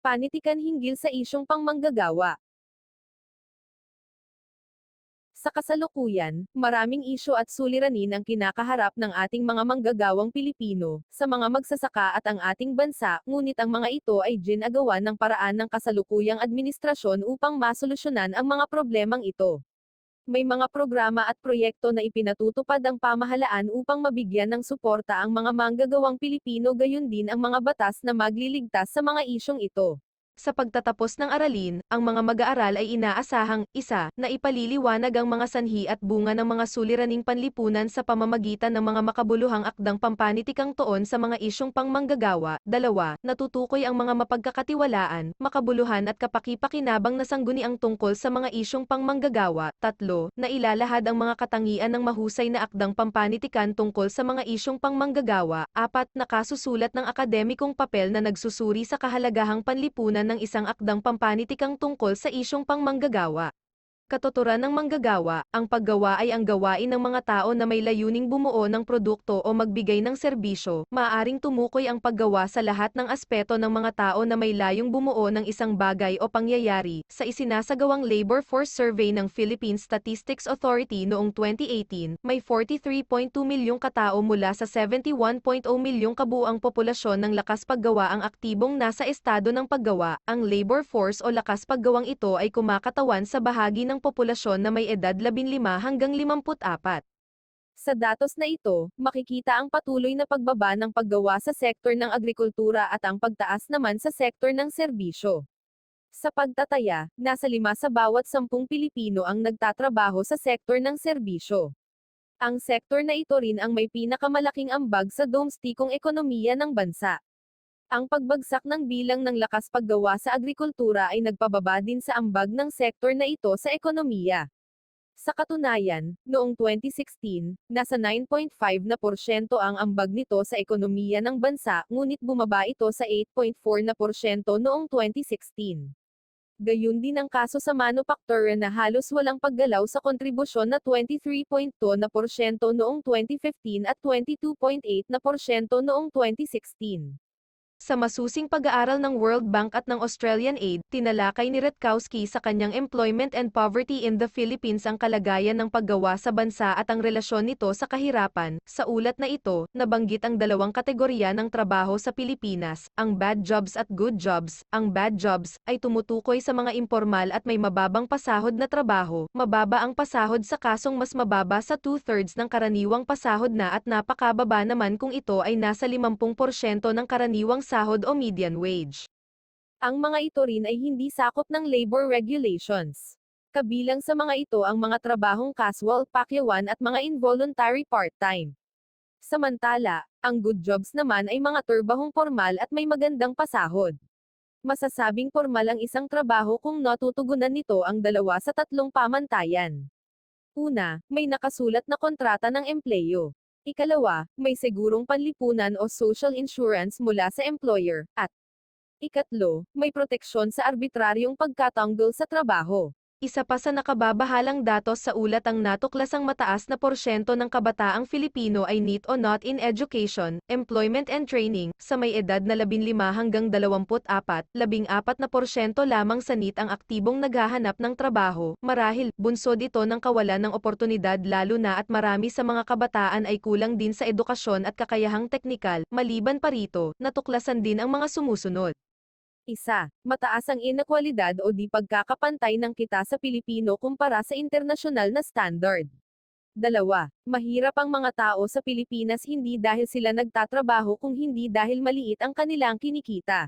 Panitikan hinggil sa isyung pangmanggagawa. Sa kasalukuyan, maraming isyu at suliranin ang kinakaharap ng ating mga manggagawang Pilipino, sa mga magsasaka at ang ating bansa, ngunit ang mga ito ay ginagawa ng paraan ng kasalukuyang administrasyon upang masolusyonan ang mga problemang ito. May mga programa at proyekto na ipinatutupad ang pamahalaan upang mabigyan ng suporta ang mga manggagawang Pilipino, gayon din ang mga batas na magliligtas sa mga isyong ito. Sa pagtatapos ng aralin, ang mga mag-aaral ay inaasahang, isa, na ipaliliwanag ang mga sanhi at bunga ng mga suliraning panlipunan sa pamamagitan ng mga makabuluhang akdang pampanitikang tuon sa mga isyong pangmanggagawa, dalawa, natutukoy ang mga mapagkakatiwalaan, makabuluhan at kapaki-pakinabang na sangguniang tungkol sa mga isyong pangmanggagawa, tatlo, na ilalahad ang mga katangian ng mahusay na akdang pampanitikan tungkol sa mga isyong pangmanggagawa, apat, nakasusulat ng akademikong papel na nagsusuri sa kahalagahang panlipunan ng isang akdang pampanitikang tungkol sa isyong pangmanggagawa. Katuturan ng manggagawa, ang paggawa ay ang gawain ng mga tao na may layuning bumuo ng produkto o magbigay ng serbisyo, maaaring tumukoy ang paggawa sa lahat ng aspeto ng mga tao na may layong bumuo ng isang bagay o pangyayari. Sa isinasagawang Labor Force Survey ng Philippine Statistics Authority noong 2018, may 43.2 milyong katao mula sa 71.0 milyong kabuuang populasyon ng lakas paggawa ang aktibong nasa estado ng paggawa. Ang labor force o lakas paggawang ito ay kumakatawan sa bahagi ng populasyon na may edad 15 hanggang 54. Sa datos na ito, makikita ang patuloy na pagbaba ng paggawa sa sektor ng agrikultura at ang pagtaas naman sa sektor ng serbisyo. Sa pagtataya, nasa 5 sa bawat 10 Pilipino ang nagtatrabaho sa sektor ng serbisyo. Ang sektor na ito rin ang may pinakamalaking ambag sa domestikong ekonomiya ng bansa. Ang pagbagsak ng bilang ng lakas paggawa sa agrikultura ay nagpababa din sa ambag ng sektor na ito sa ekonomiya. Sa katunayan, noong 2016, nasa 9.5% ang ambag nito sa ekonomiya ng bansa, ngunit bumaba ito sa 8.4% noong 2016. Gayun din ang kaso sa manufaktura na halos walang paggalaw sa kontribusyon na 23.2% noong 2015 at 22.8% noong 2016. Sa masusing pag-aaral ng World Bank at ng Australian Aid, tinalakay ni Rutkowski sa kanyang Employment and Poverty in the Philippines ang kalagayan ng paggawa sa bansa at ang relasyon nito sa kahirapan. Sa ulat na ito, nabanggit ang dalawang kategorya ng trabaho sa Pilipinas, ang bad jobs at good jobs. Ang bad jobs ay tumutukoy sa mga impormal at may mababang pasahod na trabaho, mababa ang pasahod sa kasong mas mababa sa 2/3 ng karaniwang pasahod na at napakababa naman kung ito ay nasa 50% ng karaniwang sahod o median wage. Ang mga ito rin ay hindi sakop ng labor regulations. Kabilang sa mga ito ang mga trabahong casual, pakyawan at mga involuntary part-time. Samantala, ang good jobs naman ay mga trabahong formal at may magandang pasahod. Masasabing formal ang isang trabaho kung natutugunan nito ang dalawa sa tatlong pamantayan. Una, may nakasulat na kontrata ng empleyo. Ikalawa, may segurong panlipunan o social insurance mula sa employer, at ikatlo, may proteksyon sa arbitraryong pagkatanggol sa trabaho. Isa pa sa nakababahalang datos sa ulat ang natuklasang mataas na porsyento ng kabataang Filipino ay NEET o Not in Education, Employment and Training, sa may edad na 15 hanggang 24, 14% lamang sa NEET ang aktibong naghahanap ng trabaho, marahil, bunsod ito ng kawalan ng oportunidad lalo na at marami sa mga kabataan ay kulang din sa edukasyon at kakayahang teknikal, maliban pa rito, natuklasan din ang mga sumusunod. Isa, mataas ang inekwalidad o di pagkakapantay ng kita sa Pilipino kumpara sa internasyonal na standard. Dalawa, mahirap ang mga tao sa Pilipinas hindi dahil sila nagtatrabaho kung hindi dahil maliit ang kanilang kinikita.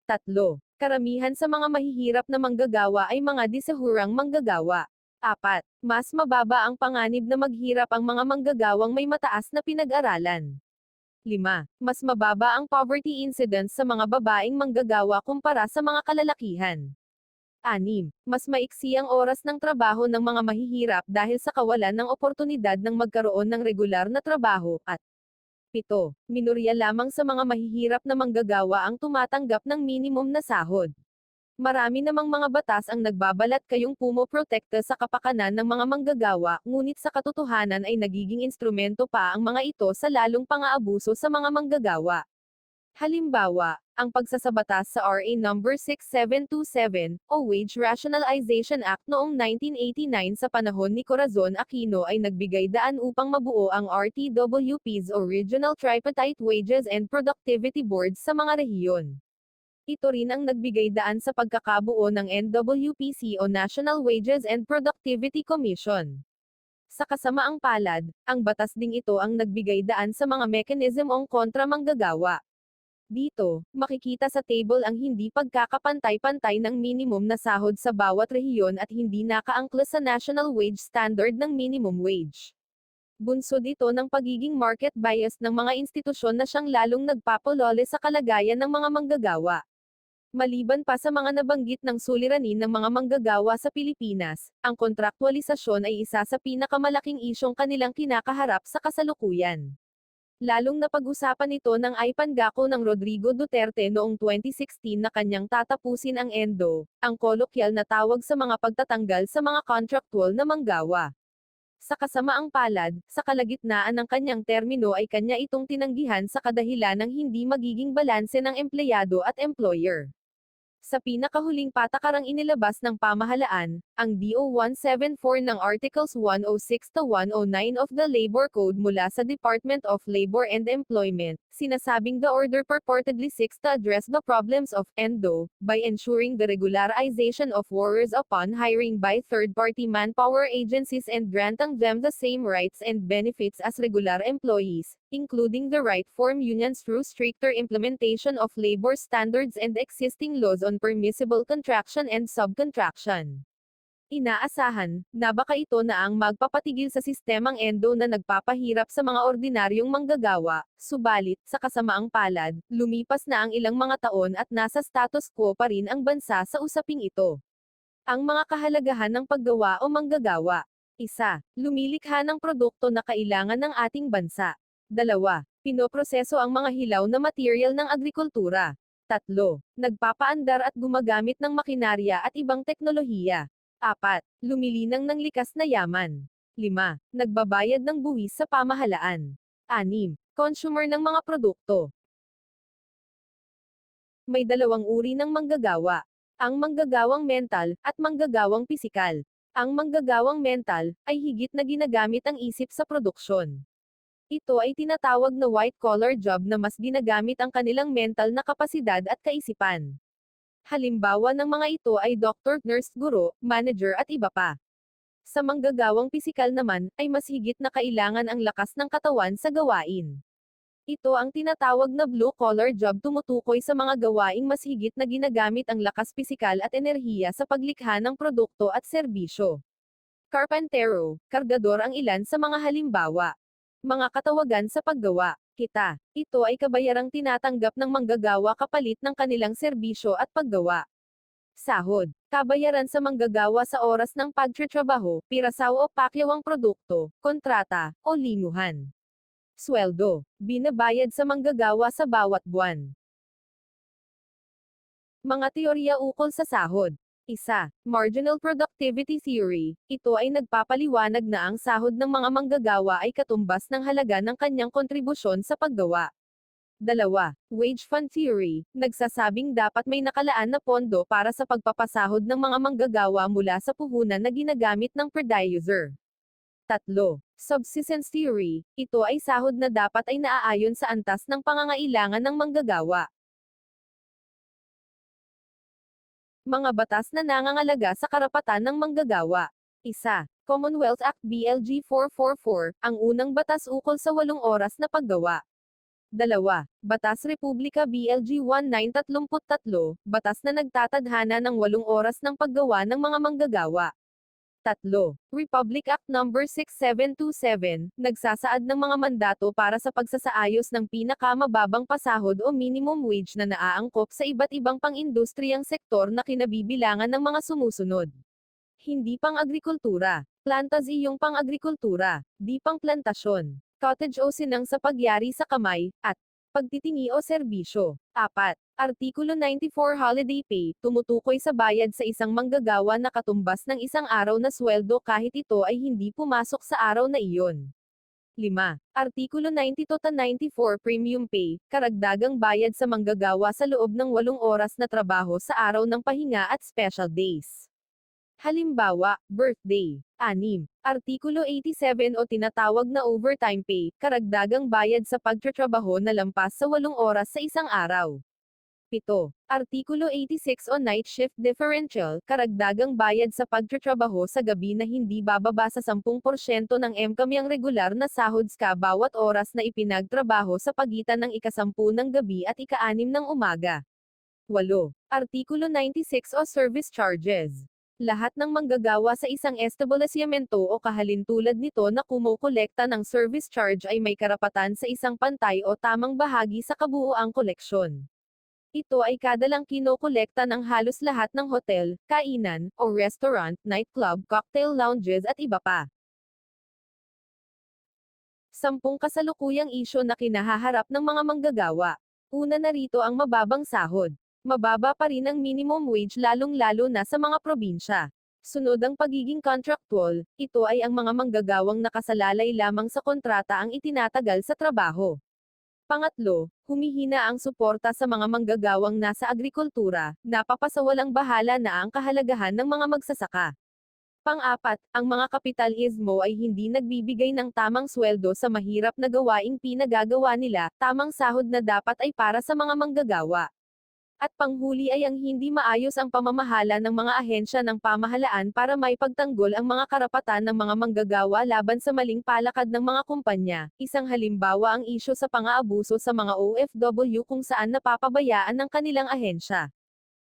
Tatlo, karamihan sa mga mahihirap na manggagawa ay mga disahurang manggagawa. Apat, mas mababa ang panganib na maghirap ang mga manggagawang may mataas na pinag-aralan. 5. Mas mababa ang poverty incidence sa mga babaeng manggagawa kumpara sa mga kalalakihan. 6. Mas maiksi ang oras ng trabaho ng mga mahihirap dahil sa kawalan ng oportunidad ng magkaroon ng regular na trabaho, at 7. Minorya lamang sa mga mahihirap na manggagawa ang tumatanggap ng minimum na sahod. Marami namang mga batas ang nagbabalat kayong pumoprotekta sa kapakanan ng mga manggagawa, ngunit sa katotohanan ay nagiging instrumento pa ang mga ito sa lalong pang-aabuso sa mga manggagawa. Halimbawa, ang pagsasabatas sa RA number 6727 o Wage Rationalization Act noong 1989 sa panahon ni Corazon Aquino ay nagbigay daan upang mabuo ang RTWPs o Regional Tripartite Wages and Productivity Boards sa mga rehiyon. Ito rin ang nagbigay daan sa pagkakabuo ng NWPC o National Wages and Productivity Commission. Sa kasamaang palad, ang batas ding ito ang nagbigay daan sa mga mechanism o kontra manggagawa. Dito, makikita sa table ang hindi pagkakapantay-pantay ng minimum na sahod sa bawat rehiyon at hindi nakaangkla sa national wage standard ng minimum wage. Bunsod ito ng pagiging market bias ng mga institusyon na siyang lalong nagpapalole sa kalagayan ng mga manggagawa. Maliban pa sa mga nabanggit ng suliranin ng mga manggagawa sa Pilipinas, ang kontraktualisasyon ay isa sa pinakamalaking isyong kanilang kinakaharap sa kasalukuyan. Lalong napag-usapan ito ng Ipangako ng Rodrigo Duterte noong 2016 na kanyang tatapusin ang ENDO, ang kolokyal na tawag sa mga pagtatanggal sa mga contractual na manggawa. Sa kasamaang palad, sa kalagitnaan ng kanyang termino ay kanya itong tinanggihan sa kadahilan ng hindi magiging balanse ng empleyado at employer. Sa pinakahuling patakarang inilabas ng pamahalaan, ang DO 174 ng Articles 106 to 109 of the Labor Code mula sa Department of Labor and Employment, sinasabing the order purportedly seeks to address the problems of ENDO by ensuring the regularization of workers upon hiring by third-party manpower agencies and granting them the same rights and benefits as regular employees, including the right to form unions through stricter implementation of labor standards and existing laws on permissible contraction and subcontraction. Inaasahan, na baka ito na ang magpapatigil sa sistemang ENDO na nagpapahirap sa mga ordinaryong manggagawa, subalit, sa kasamaang palad, lumipas na ang ilang mga taon at nasa status quo pa rin ang bansa sa usaping ito. Ang mga kahalagahan ng paggawa o manggagawa. 1. Lumilikha ng produkto na kailangan ng ating bansa. 2. Pinoproseso ang mga hilaw na material ng agrikultura. 3. Nagpapaandar at gumagamit ng makinarya at ibang teknolohiya. 4. Lumilinang ng likas na yaman. 5. Nagbabayad ng buwis sa pamahalaan. 6. Consumer ng mga produkto. May dalawang uri ng manggagawa. Ang manggagawang mental, at manggagawang pisikal. Ang manggagawang mental, ay higit na ginagamit ang isip sa produksyon. Ito ay tinatawag na white-collar job na mas ginagamit ang kanilang mental na kapasidad at kaisipan. Halimbawa ng mga ito ay doktor, nurse, guro, manager at iba pa. Sa manggagawang pisikal naman, ay mas higit na kailangan ang lakas ng katawan sa gawain. Ito ang tinatawag na blue-collar job, tumutukoy sa mga gawaing mas higit na ginagamit ang lakas pisikal at enerhiya sa paglikha ng produkto at serbisyo. Karpentero, kargador ang ilan sa mga halimbawa. Mga katawagan sa paggawa. Kita. Ito ay kabayarang tinatanggap ng manggagawa kapalit ng kanilang serbisyo at paggawa. Sahod. Kabayaran sa manggagawa sa oras ng pagtatrabaho, pirasaw o pakyawang produkto, kontrata, o linguhan. Sweldo. Binabayad sa manggagawa sa bawat buwan. Mga teorya ukol sa sahod. 1. Marginal Productivity Theory. Ito ay nagpapaliwanag na ang sahod ng mga manggagawa ay katumbas ng halaga ng kanyang kontribusyon sa paggawa. 2. Wage Fund Theory. Nagsasabing dapat may nakalaan na pondo para sa pagpapasahod ng mga manggagawa mula sa puhunan na ginagamit ng producer. 3. Subsistence Theory. Ito ay sahod na dapat ay naaayon sa antas ng pangangailangan ng manggagawa. Mga batas na nangangalaga sa karapatan ng manggagawa. 1. Commonwealth Act BLG 444, ang unang batas ukol sa 8 oras na paggawa. 2. Batas Republika BLG 1933, batas na nagtatadhana ng 8 oras ng paggawa ng mga manggagawa. 3. Republic Act No. 6727, nagsasaad ng mga mandato para sa pagsasaayos ng pinakamababang pasahod o minimum wage na naaangkop sa iba't ibang pang-industriyang sektor na kinabibilangan ng mga sumusunod. Hindi pang-agrikultura, plantas iyong pang-agrikultura, di pang-plantasyon, cottage o sinang sa pagyari sa kamay, at pagtitingi o serbisyo. 4. Artikulo 94 Holiday Pay, tumutukoy sa bayad sa isang manggagawa na katumbas ng isang araw na sweldo kahit ito ay hindi pumasok sa araw na iyon. 5. Artikulo 92-94 Premium Pay, karagdagang bayad sa manggagawa sa loob ng 8 oras na trabaho sa araw ng pahinga at special days. Halimbawa, birthday. 6. Artikulo 87 o tinatawag na overtime pay, karagdagang bayad sa pagtatrabaho na lampas sa 8 oras sa isang araw. 7. Artikulo 86 o night shift differential, karagdagang bayad sa pagtatrabaho sa gabi na hindi bababa sa 10% ng MCAM regular na sahod ska bawat oras na ipinagtrabaho sa pagitan ng ika-10 ng gabi at ika-6 ng umaga. 8. Artikulo 96 o service charges. Lahat ng manggagawa sa isang establishmento o kahalintulad nito na kumokolekta ng service charge ay may karapatan sa isang pantay o tamang bahagi sa kabuuang koleksyon. Ito ay kadalang kinokolekta ng halos lahat ng hotel, kainan, o restaurant, nightclub, cocktail lounges at iba pa. 10 kasalukuyang isyu na kinahaharap ng mga manggagawa. Una na rito ang mababang sahod. Mababa pa rin ang minimum wage lalong-lalo na sa mga probinsya. Sunod ang pagiging contractual, ito ay ang mga manggagawang nakasalalay lamang sa kontrata ang itinatagal sa trabaho. Pangatlo, humihina ang suporta sa mga manggagawang nasa agrikultura, napapasawalang bahala na ang kahalagahan ng mga magsasaka. Pang-apat, ang mga kapitalismo ay hindi nagbibigay ng tamang sweldo sa mahirap na gawaing pinagagawa nila, tamang sahod na dapat ay para sa mga manggagawa. At panghuli ay ang hindi maayos ang pamamahala ng mga ahensya ng pamahalaan para maipagtanggol ang mga karapatan ng mga manggagawa laban sa maling palakad ng mga kumpanya. Isang halimbawa ang isyu sa pang-aabuso sa mga OFW kung saan napapabayaan ng kanilang ahensya.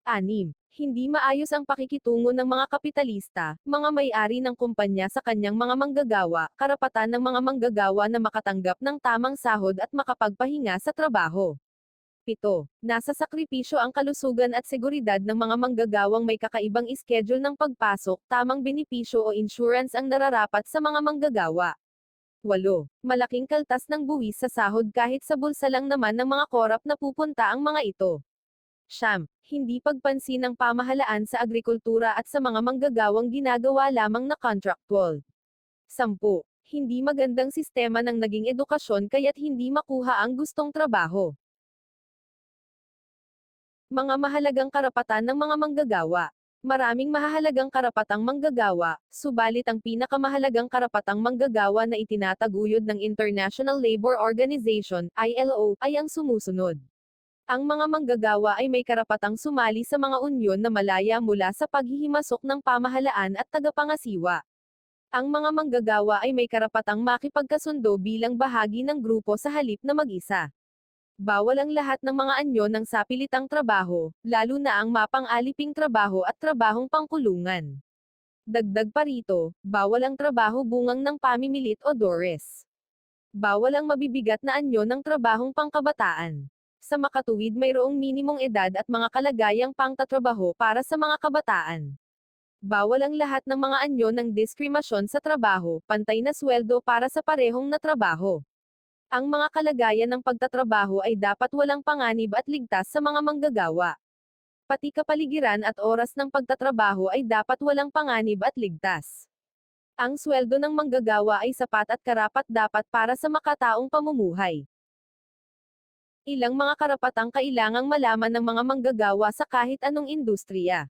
6. Hindi maayos ang pakikitungo ng mga kapitalista, mga may-ari ng kumpanya sa kanyang mga manggagawa, karapatan ng mga manggagawa na makatanggap ng tamang sahod at makapagpahinga sa trabaho. 7. Nasa sakripisyo ang kalusugan at seguridad ng mga manggagawang may kakaibang schedule ng pagpasok, tamang benepisyo o insurance ang nararapat sa mga manggagawa. 8. Malaking kaltas ng buwis sa sahod kahit sa bulsa lang naman ng mga korap na pupunta ang mga ito. 9. Hindi pagpansin ng pamahalaan sa agrikultura at sa mga manggagawang ginagawa lamang na contractual. 10. Hindi magandang sistema ng naging edukasyon kaya't hindi makuha ang gustong trabaho. Mga mahalagang karapatan ng mga manggagawa. Maraming mahahalagang karapatang manggagawa, subalit ang pinakamahalagang karapatang manggagawa na itinataguyod ng International Labor Organization, ILO, ay ang sumusunod. Ang mga manggagawa ay may karapatang sumali sa mga unyon na malaya mula sa paghihimasok ng pamahalaan at tagapangasiwa. Ang mga manggagawa ay may karapatang makipagkasundo bilang bahagi ng grupo sa halip na mag-isa. Bawal ang lahat ng mga anyo ng sapilitang trabaho, lalo na ang mapang-aliping trabaho at trabahong pangkulungan. Dagdag pa rito, bawal ang trabaho bungang ng pamimilit o DORES. Bawal ang mabibigat na anyo ng trabahong pangkabataan. Sa makatuwid mayroong minimong edad at mga kalagayang pangtatrabaho para sa mga kabataan. Bawal ang lahat ng mga anyo ng diskriminasyon sa trabaho, pantay na sweldo para sa parehong na trabaho. Ang mga kalagayan ng pagtatrabaho ay dapat walang panganib at ligtas sa mga manggagawa. Pati kapaligiran at oras ng pagtatrabaho ay dapat walang panganib at ligtas. Ang sweldo ng manggagawa ay sapat at karapat-dapat para sa makataong pamumuhay. Ilang mga karapatang kailangang malaman ng mga manggagawa sa kahit anong industriya.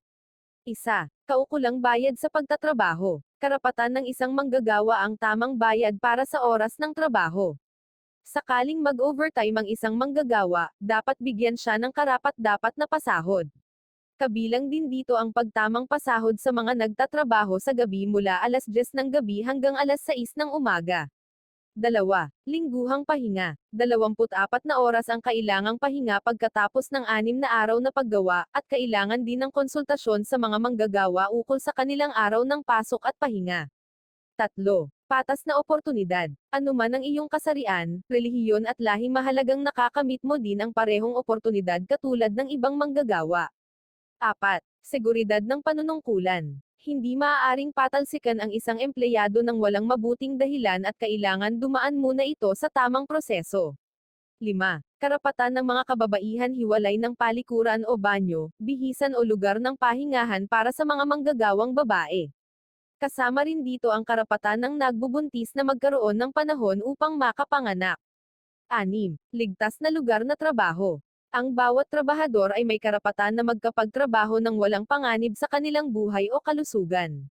1. Kaukulang bayad sa pagtatrabaho. Karapatan ng isang manggagawa ang tamang bayad para sa oras ng trabaho. Sakaling mag-overtime ang isang manggagawa, dapat bigyan siya ng karapat-dapat na pasahod. Kabilang din dito ang pagtamang pasahod sa mga nagtatrabaho sa gabi mula alas 10 ng gabi hanggang alas 6 ng umaga. 2. Lingguhang pahinga. 24 na oras ang kailangang pahinga pagkatapos ng 6 na araw na paggawa, at kailangan din ng konsultasyon sa mga manggagawa ukol sa kanilang araw ng pasok at pahinga. 3. Patas na oportunidad. Anuman ang iyong kasarian, relihiyon at lahing mahalagang nakakamit mo din ang parehong oportunidad katulad ng ibang manggagawa. 4. Seguridad ng panunungkulan. Hindi maaaring patalsikan ang isang empleyado ng walang mabuting dahilan at kailangan dumaan muna ito sa tamang proseso. 5. Karapatan ng mga kababaihan hiwalay ng palikuran o banyo, bihisan o lugar ng pahingahan para sa mga manggagawang babae. Kasama rin dito ang karapatan ng nagbubuntis na magkaroon ng panahon upang makapanganak. 6. Ligtas na lugar na trabaho. Ang bawat trabahador ay may karapatan na magkapagtrabaho ng walang panganib sa kanilang buhay o kalusugan.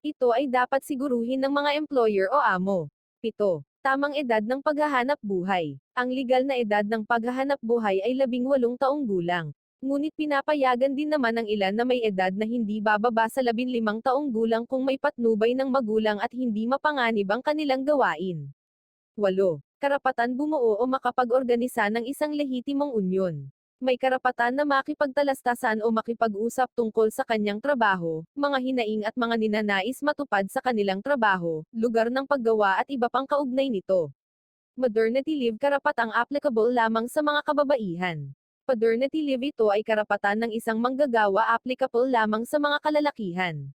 Ito ay dapat siguruhin ng mga employer o amo. 7. Tamang edad ng paghahanap buhay. Ang legal na edad ng paghahanap buhay ay 18 taong gulang. Ngunit pinapayagan din naman ang ilan na may edad na hindi bababa sa 15 taong gulang kung may patnubay ng magulang at hindi mapanganib ang kanilang gawain. 8. Karapatan bumuo o makapag-organisa ng isang lehitimong unyon. May karapatan na makipagtalastasan o makipag-usap tungkol sa kanyang trabaho, mga hinaing at mga ninanais matupad sa kanilang trabaho, lugar ng paggawa at iba pang kaugnay nito. Maternity leave karapatang applicable lamang sa mga kababaihan. Paternity leave ito ay karapatan ng isang manggagawa applicable lamang sa mga kalalakihan.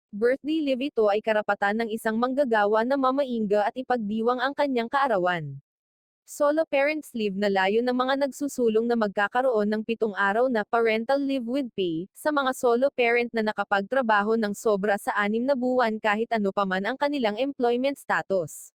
Birthday leave ito ay karapatan ng isang manggagawa na mamaingga at ipagdiwang ang kanyang kaarawan. Solo parents leave na layo ng mga nagsusulong na magkakaroon ng 7 araw na parental leave with pay, sa mga solo parent na nakapagtrabaho ng sobra sa 6 na buwan kahit ano paman ang kanilang employment status.